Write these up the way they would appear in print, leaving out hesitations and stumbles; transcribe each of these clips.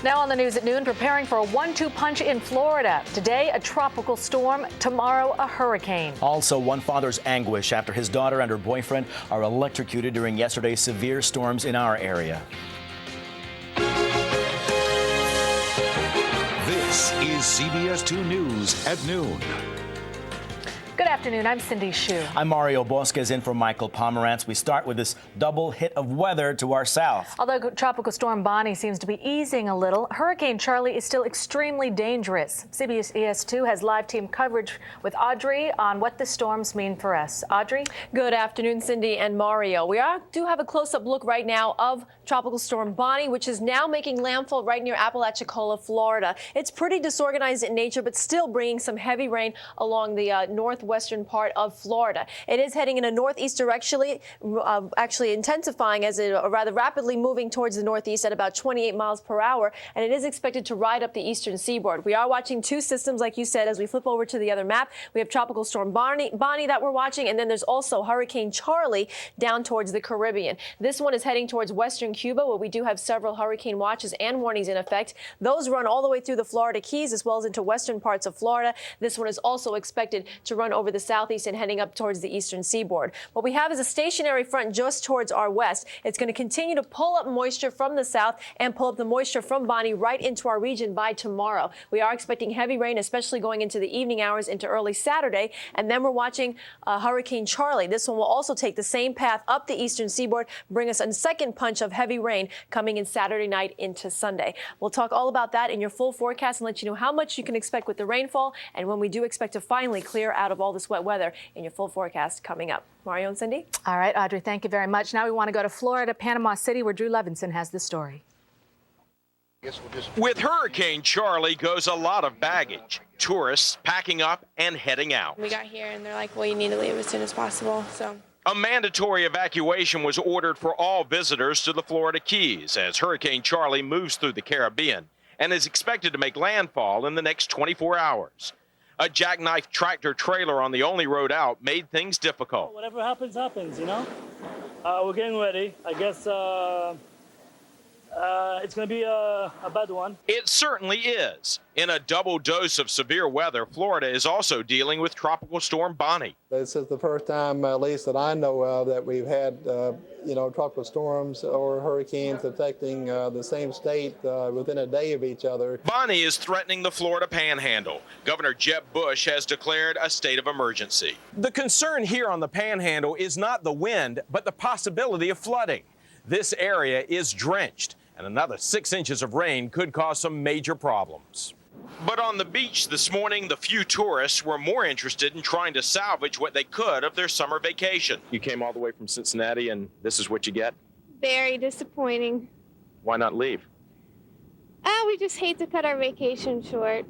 Now on the news at noon, preparing for a 1-2 punch in Florida. Today, a tropical storm. Tomorrow, a hurricane. Also, one father's anguish after his daughter and her boyfriend are electrocuted during yesterday's severe storms in our area. This is CBS 2 News at noon. Good afternoon. I'm Cindy Hsu. I'm Mario Bosquez in for Michael Pomerantz. We start with this double hit of weather to our south. Although Tropical Storm Bonnie seems to be easing a little, Hurricane Charlie is still extremely dangerous. CBS 2 has live team coverage with Audrey on what the storms mean for us. Audrey? Good afternoon, Cindy and Mario. We do have a close-up look right now of Tropical Storm Bonnie, which is now making landfall right near Apalachicola, Florida. It's pretty disorganized in nature, but still bringing some heavy rain along the northwestern part of Florida. It is heading in a northeast direction, actually intensifying as it rather rapidly moving towards the northeast at about 28 miles per hour, and it is expected to ride up the eastern seaboard. We are watching two systems, like you said. As we flip over to the other map, we have Tropical Storm Bonnie that we're watching, and then there's also Hurricane Charlie down towards the Caribbean. This one is heading towards western Cuba, where we do have several hurricane watches and warnings in effect. Those run all the way through the Florida Keys as well as into western parts of Florida. This one is also expected to run over the southeast and heading up towards the eastern seaboard. What we have is a stationary front just towards our west. It's going to continue to pull up moisture from the south and pull up the moisture from Bonnie right into our region by tomorrow. We are expecting heavy rain, especially going into the evening hours into early Saturday. And then we're watching Hurricane Charlie. This one will also take the same path up the eastern seaboard, bring us a second punch of heavy rain coming in Saturday night into Sunday. We'll talk all about that in your full forecast and let you know how much you can expect with the rainfall and when we do expect to finally clear out of all this wet weather in your full forecast coming up. Mario and Cindy? All right, Audrey, thank you very much. Now we want to go to Florida, Panama City, where Drew Levinson has the story. With Hurricane Charlie goes a lot of baggage. Tourists packing up and heading out. We got here and they're like, well, you need to leave as soon as possible. So a mandatory evacuation was ordered for all visitors to the Florida Keys as Hurricane Charlie moves through the Caribbean and is expected to make landfall in the next 24 hours. A jackknife tractor trailer on the only road out made things difficult. Whatever happens, happens, you know? We're getting ready. I guess it's going to be a bad one. It certainly is. In a double dose of severe weather, Florida is also dealing with Tropical Storm Bonnie. This is the first time, at least that I know of, that we've had, tropical storms or hurricanes affecting the same state within a day of each other. Bonnie is threatening the Florida Panhandle. Governor Jeb Bush has declared a state of emergency. The concern here on the Panhandle is not the wind, but the possibility of flooding. This area is drenched, and another 6 inches of rain could cause some major problems. But on the beach this morning, the few tourists were more interested in trying to salvage what they could of their summer vacation. You came all the way from Cincinnati, and this is what you get? very disappointing. Why not leave? We just hate to cut our vacation short.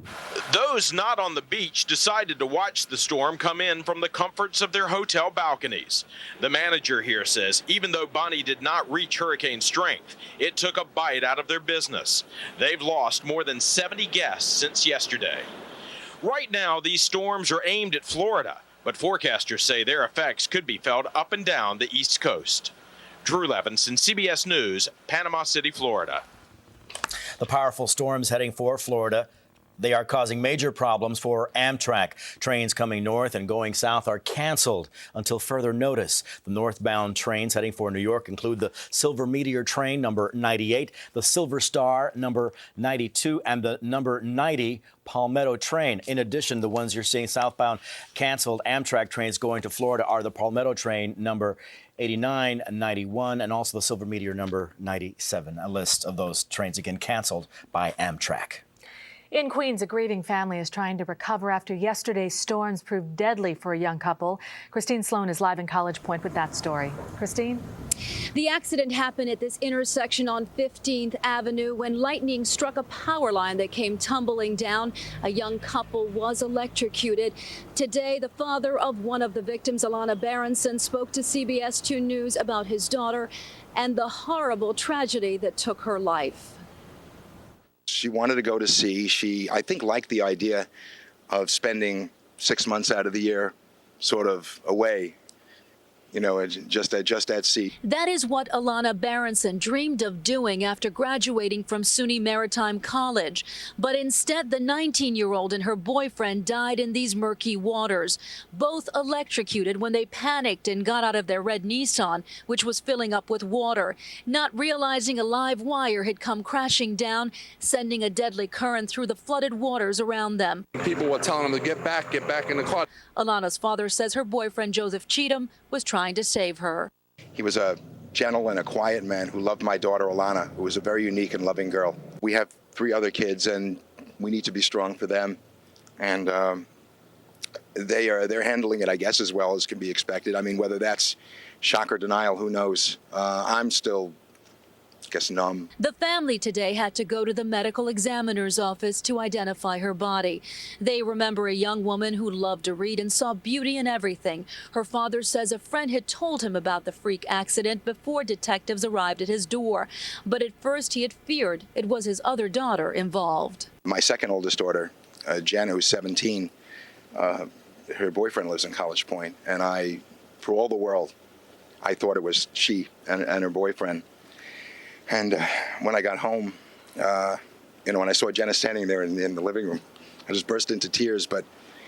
Those not on the beach decided to watch the storm come in from the comforts of their hotel balconies. The manager here says even though Bonnie did not reach hurricane strength, it took a bite out of their business. They've lost more than 70 guests since yesterday. Right now, these storms are aimed at Florida, but forecasters say their effects could be felt up and down the East Coast. Drew Levinson, CBS News, Panama City, Florida. The powerful storms heading for Florida, they are causing major problems for Amtrak. Trains coming north and going south are canceled until further notice. The northbound trains heading for New York include the Silver Meteor train number 98, the Silver Star number 92, and the number 90 Palmetto train. In addition, the ones you're seeing southbound canceled Amtrak trains going to Florida are the Palmetto train number 89, 91, and also the Silver Meteor number 97. A list of those trains again canceled by Amtrak. In Queens, a grieving family is trying to recover after yesterday's storms proved deadly for a young couple. Christine Sloan is live in College Point with that story. Christine? The accident happened at this intersection on 15th Avenue when lightning struck a power line that came tumbling down. A young couple was electrocuted. Today, the father of one of the victims, Alana Berenson, spoke to CBS 2 News about his daughter and the horrible tragedy that took her life. She wanted to go to sea. She, I think, liked the idea of spending 6 months out of the year sort of away. just at sea. That is what Alana Berenson dreamed of doing after graduating from SUNY Maritime College. But instead, the 19-year-old and her boyfriend died in these murky waters, both electrocuted when they panicked and got out of their red Nissan, which was filling up with water, not realizing a live wire had come crashing down, sending a deadly current through the flooded waters around them. People were telling them to get back in the car. Alana's father says her boyfriend, Joseph Cheatham, was trying to save her. He was a gentle and a quiet man who loved my daughter, Alana, who was a very unique and loving girl. We have 3 other kids, and we need to be strong for them. And they're handling it, I guess, as well as can be expected. I mean, whether that's shock or denial, who knows? I'm still, I guess, numb. The family today had to go to the medical examiner's office to identify her body. They remember a young woman who loved to read and saw beauty in everything. Her father says a friend had told him about the freak accident before detectives arrived at his door. But at first he had feared it was his other daughter involved. My second oldest daughter, Jen, who's 17, her boyfriend lives in College Point, and for all the world, I thought it was she and her boyfriend. And when I got home, when I saw Jenna standing there in the living room, I just burst into tears. But,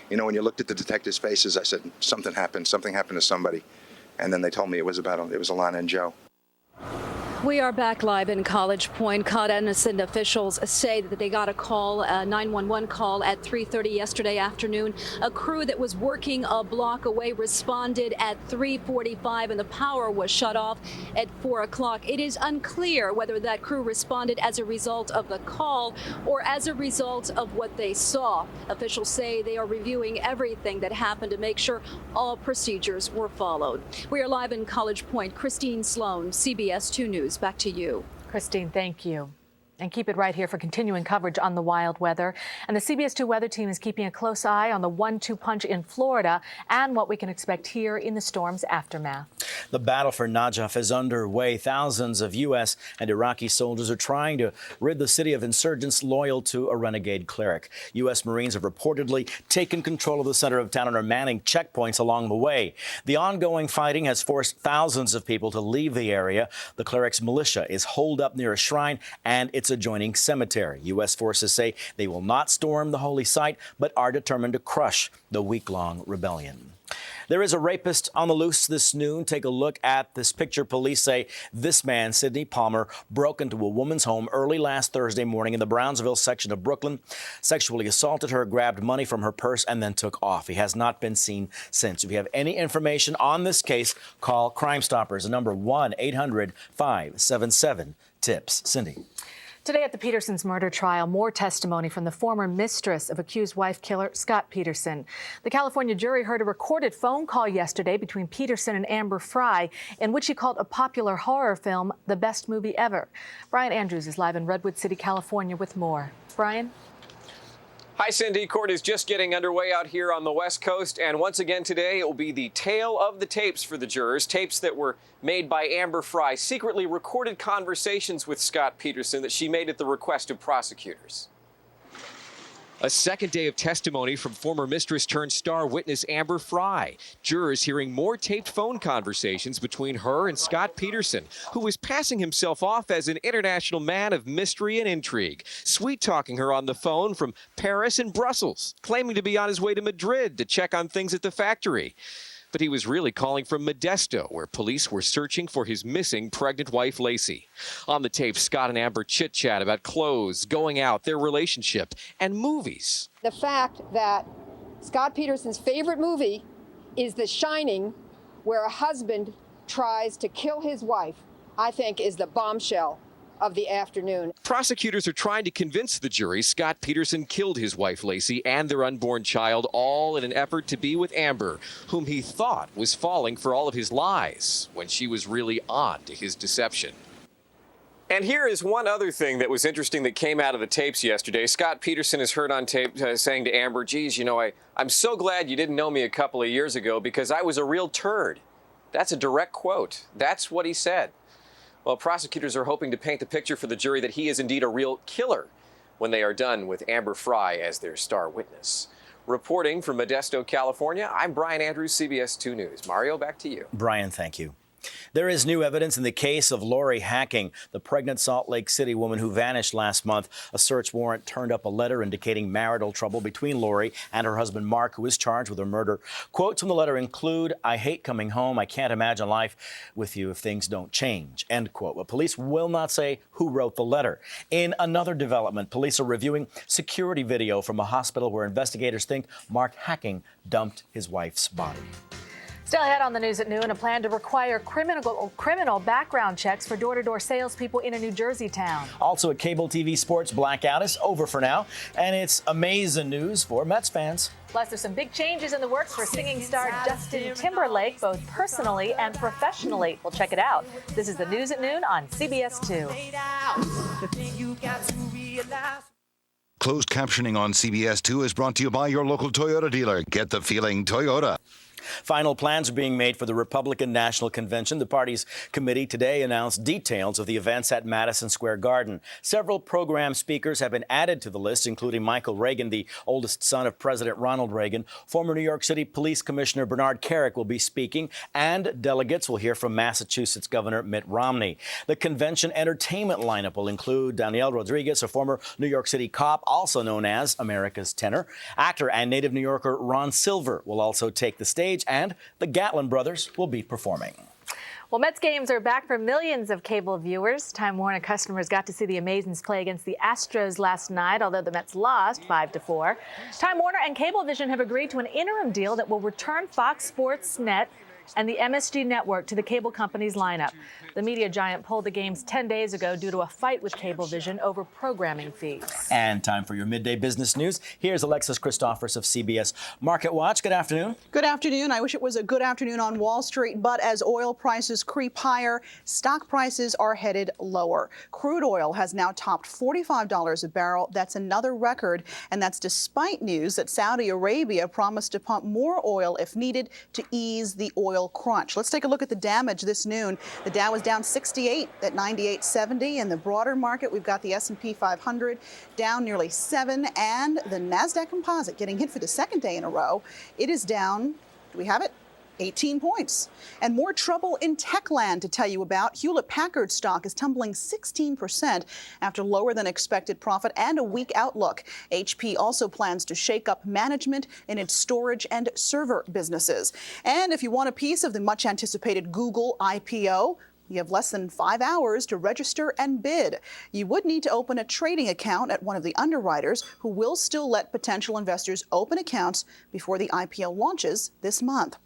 when you looked at the detectives' faces, I said, something happened to somebody. And then they told me it was Alana and Joe. We are back live in College Point. Cognizant officials say that they got a call, a 911 call at 3:30 yesterday afternoon. A crew that was working a block away responded at 3:45 and the power was shut off at 4 o'clock. It is unclear whether that crew responded as a result of the call or as a result of what they saw. Officials say they are reviewing everything that happened to make sure all procedures were followed. We are live in College Point. Christine Sloan, CBS 2 News. Back to you. Christine, thank you. And keep it right here for continuing coverage on the wild weather. And the CBS 2 weather team is keeping a close eye on the 1-2 punch in Florida and what we can expect here in the storm's aftermath. The battle for Najaf is underway. Thousands of U.S. and Iraqi soldiers are trying to rid the city of insurgents loyal to a renegade cleric. U.S. Marines have reportedly taken control of the center of town and are manning checkpoints along the way. The ongoing fighting has forced thousands of people to leave the area. The cleric's militia is holed up near a shrine and its adjoining cemetery. U.S. forces say they will not storm the holy site, but are determined to crush the week-long rebellion. There is a rapist on the loose this noon. Take a look at this picture. Police say this man, Sidney Palmer, broke into a woman's home early last Thursday morning in the Brownsville section of Brooklyn, sexually assaulted her, grabbed money from her purse, and then took off. He has not been seen since. If you have any information on this case, call Crime Stoppers, the number 1-800-577-TIPS. Cindy. Today at the Peterson's murder trial, more testimony from the former mistress of accused wife killer Scott Peterson. The California jury heard a recorded phone call yesterday between Peterson and Amber Fry in which he called a popular horror film the best movie ever. Brian Andrews is live in Redwood City, California with more. Brian? Hi, Cindy. Court is just getting underway out here on the West Coast. And once again today, it will be the tale of the tapes for the jurors. Tapes that were made by Amber Fry, secretly recorded conversations with Scott Peterson that she made at the request of prosecutors. A second day of testimony from former mistress turned star witness Amber Fry. Jurors hearing more taped phone conversations between her and Scott Peterson, who was passing himself off as an international man of mystery and intrigue, sweet-talking her on the phone from Paris and Brussels, claiming to be on his way to Madrid to check on things at the factory. But he was really calling from Modesto, where police were searching for his missing pregnant wife, Lacey. On the tape, Scott and Amber chit-chat about clothes, going out, their relationship, and movies. The fact that Scott Peterson's favorite movie is The Shining, where a husband tries to kill his wife, I think is the bombshell of the afternoon. Prosecutors are trying to convince the jury Scott Peterson killed his wife Lacey and their unborn child, all in an effort to be with Amber, whom he thought was falling for all of his lies when she was really on to his deception. And here is one other thing that was interesting that came out of the tapes yesterday. Scott Peterson is heard on tape saying to Amber, geez, I'm so glad you didn't know me a couple of years ago because I was a real turd. That's a direct quote. That's what he said. Well, prosecutors are hoping to paint the picture for the jury that he is indeed a real killer when they are done with Amber Fry as their star witness. Reporting from Modesto, California, I'm Brian Andrews, CBS 2 News. Mario, back to you. Brian, thank you. There is new evidence in the case of Lori Hacking, the pregnant Salt Lake City woman who vanished last month. A search warrant turned up a letter indicating marital trouble between Lori and her husband Mark, who is charged with her murder. Quotes from the letter include, "I hate coming home. I can't imagine life with you if things don't change," end quote. But police will not say who wrote the letter. In another development, police are reviewing security video from a hospital where investigators think Mark Hacking dumped his wife's body. Still ahead on the news at noon, a plan to require criminal background checks for door-to-door salespeople in a New Jersey town. Also, a cable TV sports blackout is over for now, and it's amazing news for Mets fans. Plus, there's some big changes in the works for singing star Justin Timberlake, both personally and professionally. We'll check it out. This is the news at noon on CBS 2. Closed captioning on CBS 2 is brought to you by your local Toyota dealer. Get the feeling Toyota. Final plans are being made for the Republican National Convention. The party's committee today announced details of the events at Madison Square Garden. Several program speakers have been added to the list, including Michael Reagan, the oldest son of President Ronald Reagan. Former New York City Police Commissioner Bernard Carrick will be speaking, and delegates will hear from Massachusetts Governor Mitt Romney. The convention entertainment lineup will include Danielle Rodriguez, a former New York City cop, also known as America's Tenor. Actor and native New Yorker Ron Silver will also take the stage, and the Gatlin brothers will be performing. Well, Mets games are back for millions of cable viewers. Time Warner customers got to see the Amazons play against the Astros last night, although the Mets lost 5-4. Time Warner and Cablevision have agreed to an interim deal that will return Fox Sports Net and the MSG network to the cable company's lineup. The media giant pulled the games 10 days ago due to a fight with Cablevision over programming fees. And time for your midday business news. Here's Alexis Christophers of CBS Market Watch. Good afternoon. Good afternoon. I wish it was a good afternoon on Wall Street, but as oil prices creep higher, stock prices are headed lower. Crude oil has now topped $45 a barrel. That's another record, and that's despite news that Saudi Arabia promised to pump more oil if needed to ease the oil crunch. Let's take a look at the damage this noon. The Dow is down 68 at 98.70. In the broader market, we've got the S&P 500 down nearly 7, and the NASDAQ Composite getting hit for the second day in a row. It is down, do we have it? 18 points. And more trouble in tech land to tell you about. Hewlett-Packard stock is tumbling 16% after lower than expected profit and a weak outlook. HP also plans to shake up management in its storage and server businesses. And if you want a piece of the much anticipated Google IPO, you have less than 5 hours to register and bid. You would need to open a trading account at one of the underwriters, who will still let potential investors open accounts before the IPO launches this month.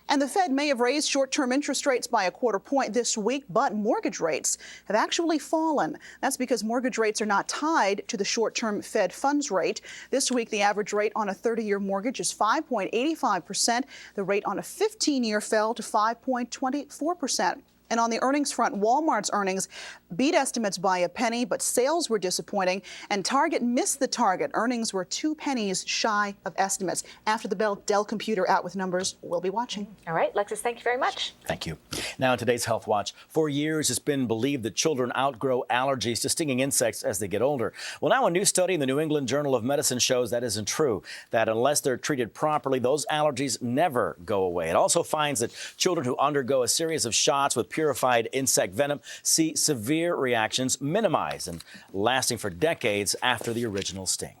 And the Fed may have raised short-term interest rates by a quarter point this week, but mortgage rates have actually fallen. That's because mortgage rates are not tied to the short-term Fed funds rate. This week, the average rate on a 30-year mortgage is 5.85%. The rate on a 15-year fell to 5.24%. And on the earnings front, Walmart's earnings beat estimates by a penny, but sales were disappointing, and Target missed the target. Earnings were 2 pennies shy of estimates. After the bell, Dell Computer out with numbers. We'll be watching. All right, Lexus, thank you very much. Thank you. Now, in today's Health Watch, for years it's been believed that children outgrow allergies to stinging insects as they get older. Well, now a new study in the New England Journal of Medicine shows that isn't true, that unless they're treated properly, those allergies never go away. It also finds that children who undergo a series of shots with purified insect venom see severe reactions minimized and lasting for decades after the original sting.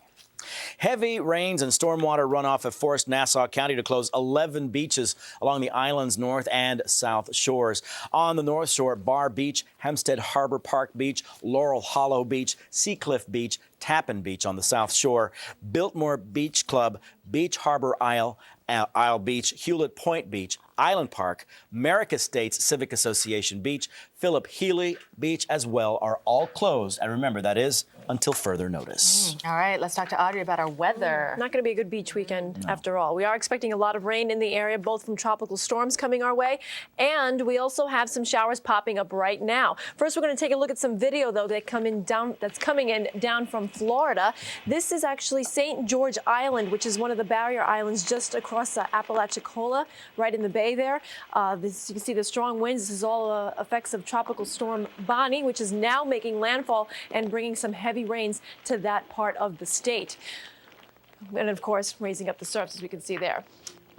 Heavy rains and stormwater runoff have forced Nassau County to close 11 beaches along the island's north and south shores. On the north shore, Bar Beach, Hempstead Harbor Park Beach, Laurel Hollow Beach, Seacliff Beach, Tappan Beach on the south shore, Biltmore Beach Club, Beach Harbor Isle Beach, Hewlett Point Beach, Island Park, Merrick Estates Civic Association Beach, Philip Healy Beach as well are all closed. And remember, that is until further notice. All right, let's talk to Audrey about our weather. Not going to be a good beach weekend after all. We are expecting a lot of rain in the area, both from tropical storms coming our way, and we also have some showers popping up right now. First, we're going to take a look at some video, though, that's coming in down from Florida. This is actually St. George Island, which is one of the barrier islands just across Apalachicola, right in the bay there. You can see the strong winds. This is all effects of Tropical Storm Bonnie, which is now making landfall and bringing some heavy rains to that part of the state. And of course, raising up the surface, as we can see there.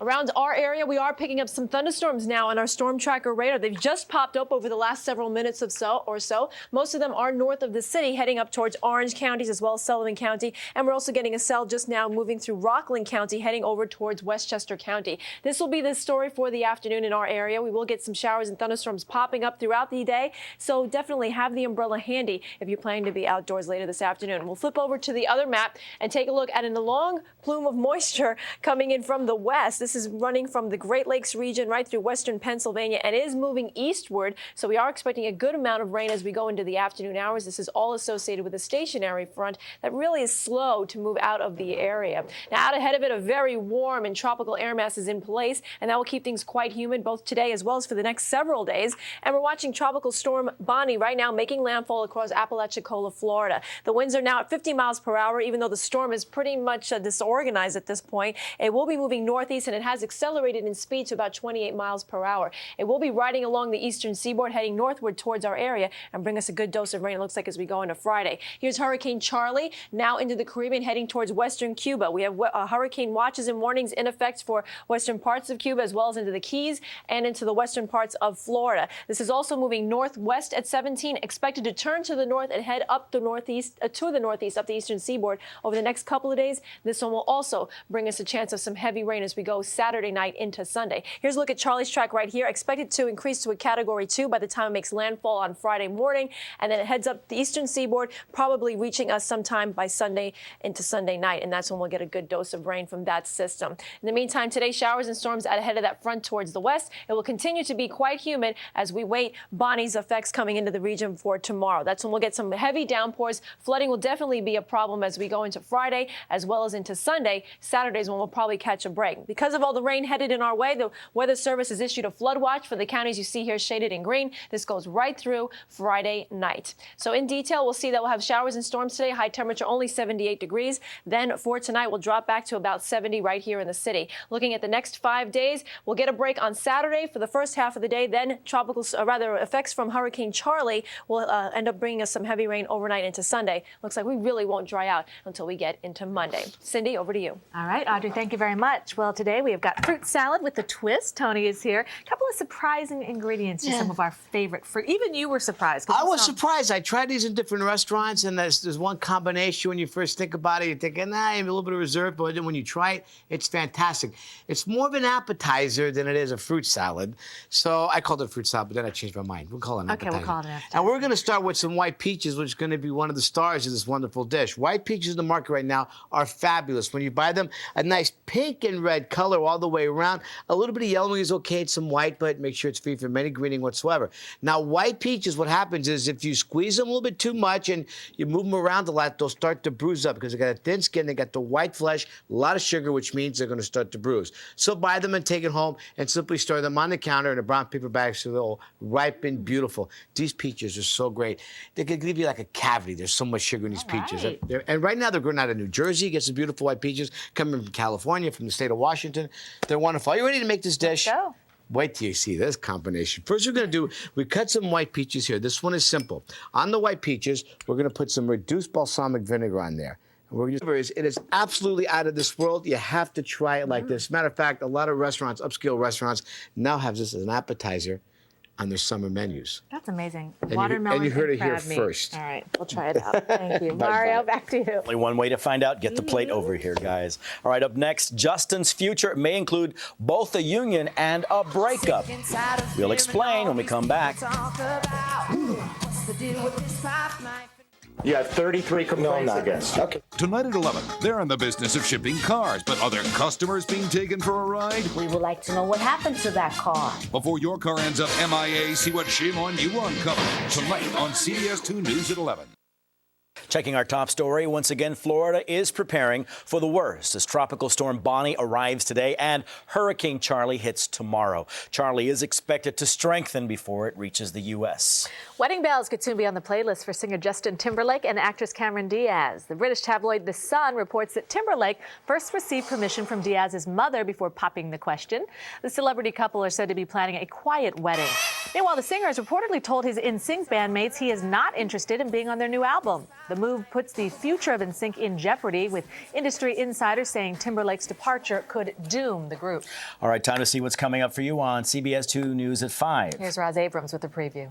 Around our area, we are picking up some thunderstorms now on our storm tracker radar. They've just popped up over the last several minutes or so. Most of them are north of the city, heading up towards Orange counties as well as Sullivan County. And we're also getting a cell just now moving through Rockland County, heading over towards Westchester County. This will be the story for the afternoon in our area. We will get some showers and thunderstorms popping up throughout the day. So definitely have the umbrella handy if you're planning to be outdoors later this afternoon. We'll flip over to the other map and take a look at a long plume of moisture coming in from the west. This is running from the Great Lakes region right through western Pennsylvania and is moving eastward. So we are expecting a good amount of rain as we go into the afternoon hours. This is all associated with a stationary front that really is slow to move out of the area. Now, out ahead of it, a very warm and tropical air mass is in place, and that will keep things quite humid both today as well as for the next several days. And we're watching Tropical Storm Bonnie right now making landfall across Apalachicola, Florida. The winds are now at 50 miles per hour, even though the storm is pretty much disorganized at this point. It will be moving northeast, and it has accelerated in speed to about 28 miles per hour. It will be riding along the eastern seaboard, heading northward towards our area and bring us a good dose of rain, it looks like, as we go into Friday. Here's Hurricane Charlie now into the Caribbean, heading towards western Cuba. We have hurricane watches and warnings in effect for western parts of Cuba as well as into the Keys and into the western parts of Florida. This is also moving northwest at 17, expected to turn to the north and head up the northeast up the eastern seaboard over the next couple of days. This one will also bring us a chance of some heavy rain as we go Saturday night into Sunday. Here's a look at Charlie's track right here. Expected to increase to a Category 2 by the time it makes landfall on Friday morning, and then it heads up the eastern seaboard, probably reaching us sometime by Sunday into Sunday night, and that's when we'll get a good dose of rain from that system. In the meantime, today, showers and storms out ahead of that front towards the west. It will continue to be quite humid as we wait Bonnie's effects coming into the region for tomorrow. That's when we'll get some heavy downpours. Flooding will definitely be a problem as we go into Friday as well as into Sunday. Saturday's when we'll probably catch a break. Because of all the rain headed in our way, the Weather Service has issued a flood watch for the counties you see here shaded in green. This goes right through Friday night. So in detail, we'll see that we'll have showers and storms today. High temperature only 78 degrees. Then for tonight, we'll drop back to about 70 right here in the city. Looking at the next 5 days, we'll get a break on Saturday for the first half of the day. Then effects from Hurricane Charlie will end up bringing us some heavy rain overnight into Sunday. Looks like we really won't dry out until we get into Monday. Cindy, over to you. All right, Audrey, thank you very much. Well, today we have got fruit salad with a twist. Tony is here. A couple of surprising ingredients to some of our favorite fruit. Even you were surprised. I was surprised. I tried these in different restaurants, and there's one combination when you first think about it. You're thinking, I'm a little bit reserved, but then when you try it, it's fantastic. It's more of an appetizer than it is a fruit salad. So I called it fruit salad, but then I changed my mind. We'll call it an appetizer. Okay, we'll call it an appetizer. And we're going to start with some white peaches, which is going to be one of the stars of this wonderful dish. White peaches in the market right now are fabulous. When you buy them, a nice pink and red color all the way around. A little bit of yellowing is okay, it's some white, but make sure it's free from any greening whatsoever. Now, white peaches, what happens is if you squeeze them a little bit too much and you move them around a lot, they'll start to bruise up because they got a thin skin, they got the white flesh, a lot of sugar, which means they're going to start to bruise. So buy them and take it home and simply store them on the counter in a brown paper bag so they'll ripen beautiful. These peaches are so great. They can give you like a cavity. There's so much sugar in these peaches. And right now they're growing out of New Jersey. Get some beautiful white peaches coming from California, from the state of Washington. They're wonderful. Are you ready to make this dish? Let's go. Wait till you see this combination. First, we're going to do, we cut some white peaches here. This one is simple. On the white peaches, we're going to put some reduced balsamic vinegar on there. And we're going to use it is absolutely out of this world. You have to try it like this. Matter of fact, a lot of restaurants, upscale restaurants, now have this as an appetizer on their summer menus. That's amazing. And Watermelon you heard it here crab meat. first. All right, we'll try it out. Thank you. Mario, back to you. Only one way to find out. Get the plate over here, guys. All right, up next, Justin's future may include both a union and a breakup. We'll explain when we come back. You have 33 complaints against. Okay. Tonight at 11, they're in the business of shipping cars, but are there customers being taken for a ride? We would like to know what happened to that car. Before your car ends up MIA, see what shame on you uncovered. Tonight on CBS 2 News at 11. Checking our top story, once again, Florida is preparing for the worst as Tropical Storm Bonnie arrives today and Hurricane Charlie hits tomorrow. Charlie is expected to strengthen before it reaches the U.S. Wedding bells could soon be on the playlist for singer Justin Timberlake and actress Cameron Diaz. The British tabloid The Sun reports that Timberlake first received permission from Diaz's mother before popping the question. The celebrity couple are said to be planning a quiet wedding. Meanwhile, the singer has reportedly told his NSYNC bandmates he is not interested in being on their new album. The move puts the future of NSYNC in jeopardy, with industry insiders saying Timberlake's departure could doom the group. All right, time to see what's coming up for you on CBS 2 News at 5. Here's Roz Abrams with a preview.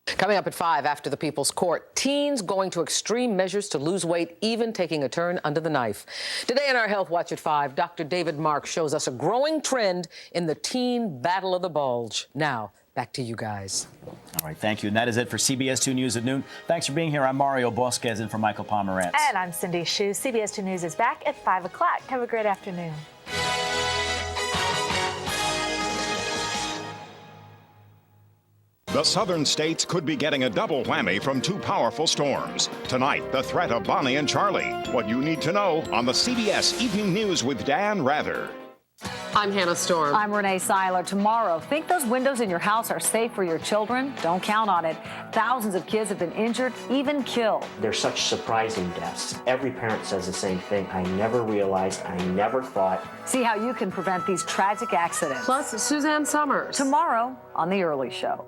Coming up at 5 after the People's Court, teens going to extreme measures to lose weight, even taking a turn under the knife. Today in our Health Watch at 5, Dr. David Mark shows us a growing trend in the teen battle of the bulge. Now, back to you guys. All right, thank you. And that is it for CBS 2 News at noon. Thanks for being here. I'm Mario Bosquez in for Michael Pomerantz. And I'm Cindy Hsu. CBS 2 News is back at 5 o'clock. Have a great afternoon. The southern states could be getting a double whammy from two powerful storms. Tonight, the threat of Bonnie and Charlie. What you need to know on the CBS Evening News with Dan Rather. I'm Hannah Storm. I'm Renee Seiler. Tomorrow, think those windows in your house are safe for your children? Don't count on it. Thousands of kids have been injured, even killed. They're such surprising deaths. Every parent says the same thing. I never realized, I never thought. See how you can prevent these tragic accidents. Plus, Suzanne Summers. Tomorrow on The Early Show.